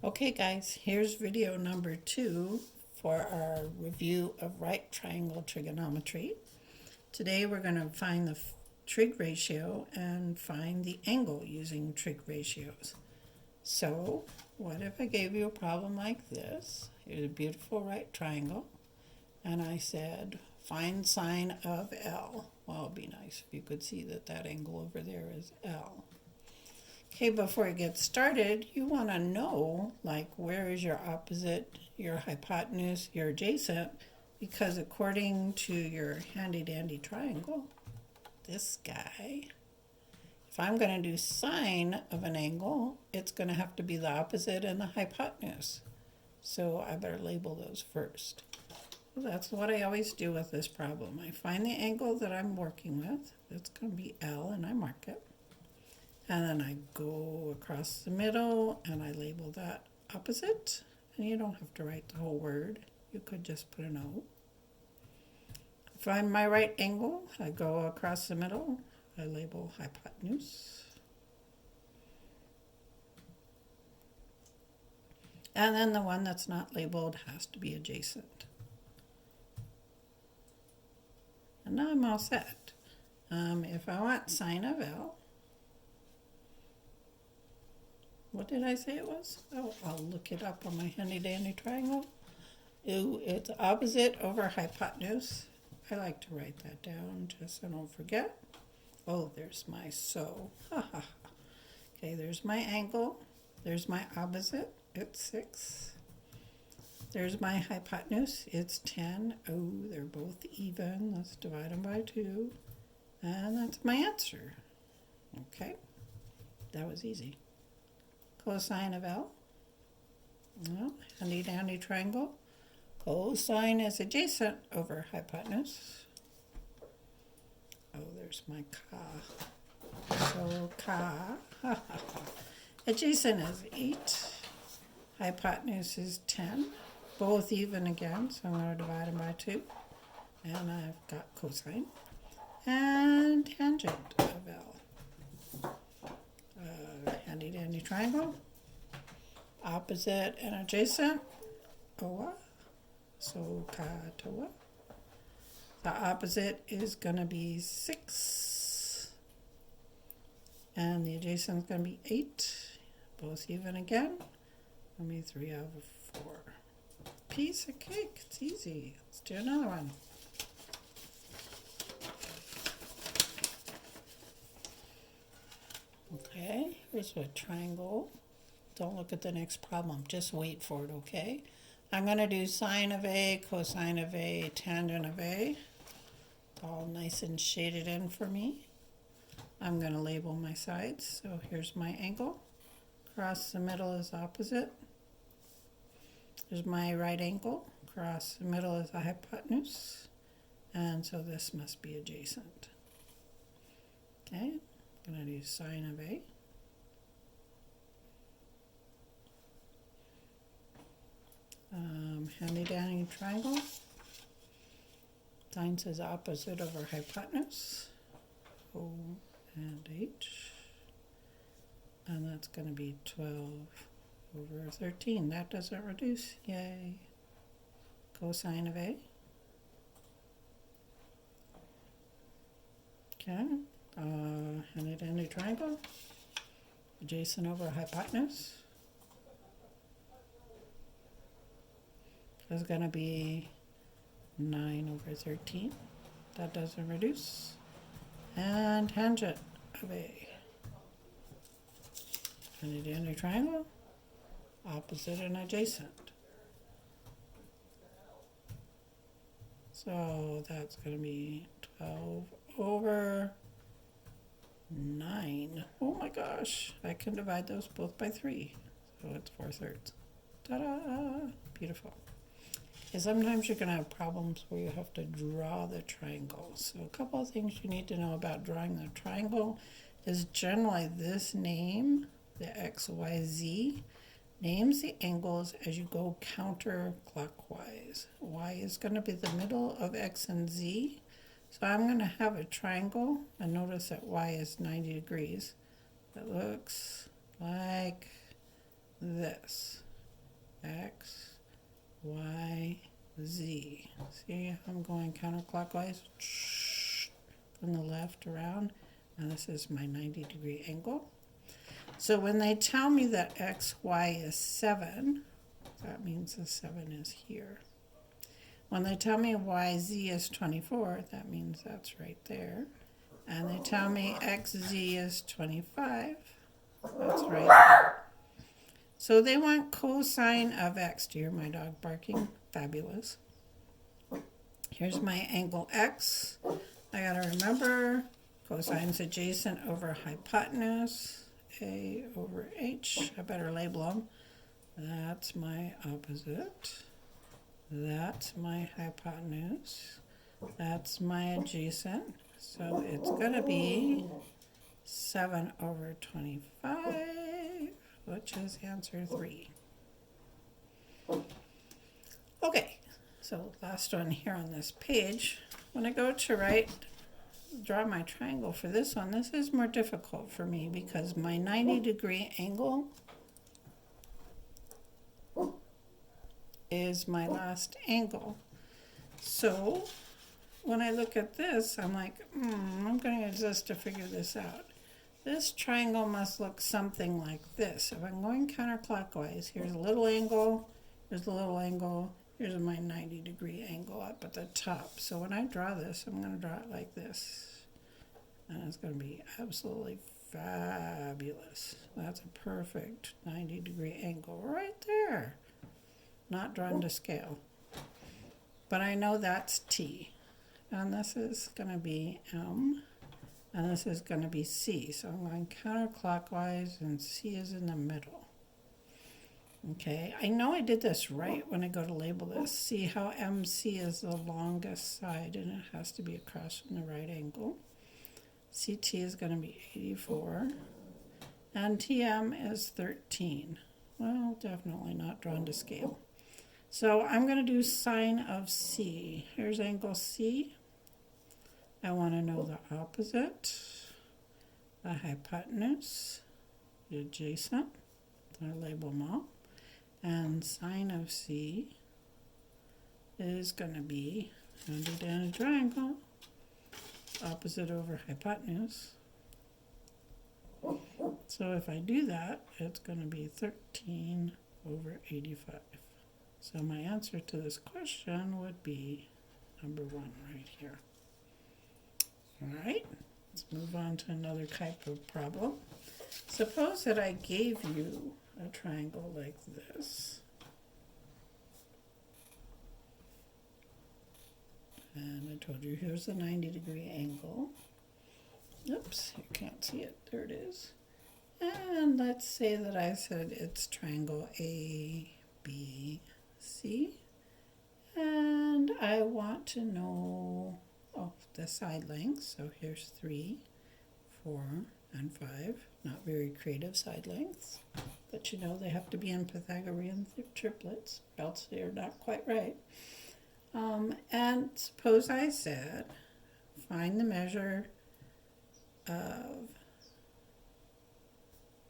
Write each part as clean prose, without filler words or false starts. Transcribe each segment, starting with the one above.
Okay guys, here's video number 2 for our review of right triangle trigonometry. Today we're going to find the trig ratio and find the angle using trig ratios. So, what if I gave you a problem like this? Here's a beautiful right triangle, and I said, find sine of L. Well, it'd be nice if you could see that that angle over there is L. Okay, before you get started, you want to know, like, where is your opposite, your hypotenuse, your adjacent, because according to your handy-dandy triangle, this guy, if I'm going to do sine of an angle, it's going to have to be the opposite and the hypotenuse. So I better label those first. Well, that's what I always do with this problem. I find the angle that I'm working with. It's going to be L, and I mark it. And then I go across the middle and I label that opposite. And you don't have to write the whole word. You could just put an O. Find my right angle. I go across the middle. I label hypotenuse. And then the one that's not labeled has to be adjacent. And now I'm all set. If I want sine of L, what did I say it was? Oh, I'll look it up on my handy-dandy triangle. Ooh, it's opposite over hypotenuse. I like to write that down just so I don't forget. Oh, there's my so. Okay, there's my angle. There's my opposite. It's 6. There's my hypotenuse. It's 10. Oh, they're both even. Let's divide them by 2. And that's my answer. Okay, that was easy. Cosine of L. Well, handy-dandy triangle. Cosine is adjacent over hypotenuse. Oh, there's my ka. So ka. Adjacent is 8. Hypotenuse is 10. Both even again, so I'm going to divide them by 2. And I've got cosine. And tangent of L. Handy-dandy triangle. Opposite and adjacent. Oa. So ka to wa. The opposite is going to be 6. And the adjacent is going to be 8. Both even again. Let me 3 out of 4. Piece of cake. It's easy. Let's do another one. Okay, here's a triangle. Don't look at the next problem. Just wait for it, okay? I'm going to do sine of A, cosine of A, tangent of A. All nice and shaded in for me. I'm going to label my sides. So here's my angle. Across the middle is opposite. There's my right angle. Across the middle is a hypotenuse. And so this must be adjacent. Okay. I'm going to do sine of A. Handy-dandy triangle. Sine says opposite over hypotenuse. O and H. And that's going to be 12 over 13. That doesn't reduce. Yay. Cosine of A. Okay. Handy-dandy triangle. Adjacent over hypotenuse. Is going to be 9 over 13. That doesn't reduce. And tangent of A. Handy-dandy triangle. Opposite and adjacent. So that's going to be 12 over 9. Oh my gosh. I can divide those both by 3. So it's 4/3. Ta-da! Beautiful. And sometimes you're going to have problems where you have to draw the triangle. So a couple of things you need to know about drawing the triangle is generally this name, the XYZ, names the angles as you go counterclockwise. Y is going to be the middle of X and Z. So I'm going to have a triangle, and notice that Y is 90 degrees. That looks like this. I'm going counterclockwise from the left around, and this is my 90-degree angle. So when they tell me that xy is 7, that means the 7 is here. When they tell me yz is 24, that means that's right there. And they tell me xz is 25, that's right there. So they want cosine of x. Do you hear my dog barking? Fabulous. Here's my angle x. I gotta remember cosine's adjacent over hypotenuse, a over h. I better label them. That's my opposite. That's my hypotenuse. That's my adjacent. So it's going to be 7 over 25, which is answer 3. Okay, so last one here on this page. When I go to draw my triangle for this one, this is more difficult for me because my 90-degree angle is my last angle. So when I look at this, I'm like, I'm going to exist to figure this out. This triangle must look something like this. If I'm going counterclockwise, here's a little angle, here's a little angle, here's my 90-degree angle up at the top. So when I draw this, I'm going to draw it like this. And it's going to be absolutely fabulous. That's a perfect 90-degree angle right there. Not drawn to scale. But I know that's T. And this is going to be M. And this is going to be C. So I'm going counterclockwise and C is in the middle. Okay, I know I did this right when I go to label this. See how MC is the longest side and it has to be across from the right angle. CT is going to be 84. And TM is 13. Well, definitely not drawn to scale. So I'm going to do sine of C. Here's angle C. I want to know the opposite, the hypotenuse, the adjacent. I label them all. And sine of C is going to be, under down a triangle, opposite over hypotenuse. So if I do that, it's going to be 13 over 85. So my answer to this question would be number 1 right here. All right, let's move on to another type of problem. Suppose that I gave you a triangle like this. And I told you here's the 90-degree angle. Oops, you can't see it. There it is. And let's say that I said it's triangle ABC. And I want to know the side lengths. So here's 3, 4, and 5. Not very creative side lengths. But you know they have to be in Pythagorean triplets, else they're not quite right. And suppose I said, find the measure of,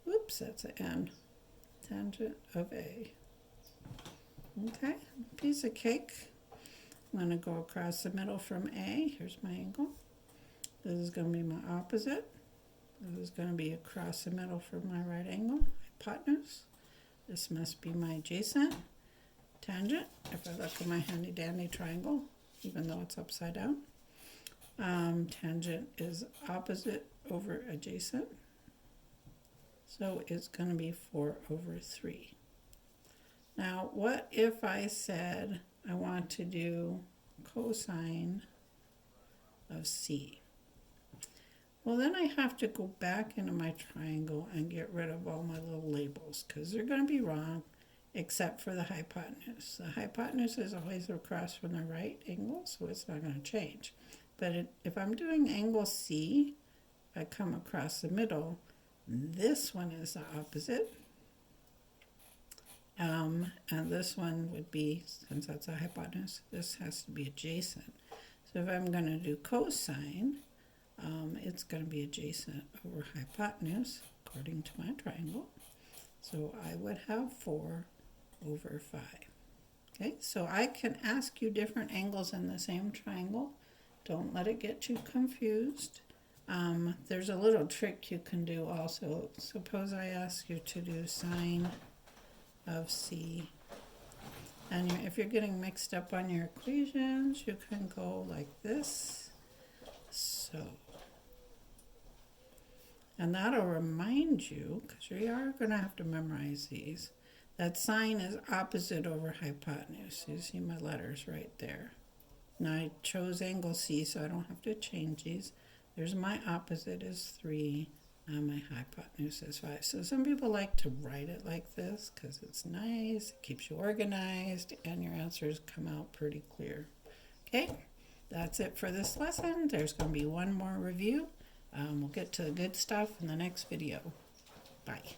oops, that's an N, tangent of A. Okay, piece of cake. I'm going to go across the middle from A. Here's my angle. This is going to be my opposite. This is going to be across the middle from my right angle, hypotenuse. This must be my adjacent. Tangent, if I look at my handy dandy triangle, even though it's upside down. Tangent is opposite over adjacent. So it's going to be 4 over 3. Now, what if I said I want to do cosine of C? Well, then I have to go back into my triangle and get rid of all my little labels because they're going to be wrong except for the hypotenuse. The hypotenuse is always across from the right angle, so it's not going to change. But if I'm doing angle C, I come across the middle. This one is the opposite. And this one would be, since that's a hypotenuse, this has to be adjacent. So if I'm going to do cosine, it's going to be adjacent over hypotenuse, according to my triangle. So I would have 4 over 5. Okay, so I can ask you different angles in the same triangle. Don't let it get you confused. There's a little trick you can do also. Suppose I ask you to do sine of C. And if you're getting mixed up on your equations, you can go like this. So, and that'll remind you, because we are going to have to memorize these, that sine is opposite over hypotenuse. You see my letters right there. Now I chose angle C, so I don't have to change these. There's my opposite is 3, and my hypotenuse is 5. So some people like to write it like this because it's nice, it keeps you organized, and your answers come out pretty clear. Okay, that's it for this lesson. There's going to be one more review. We'll get to the good stuff in the next video. Bye.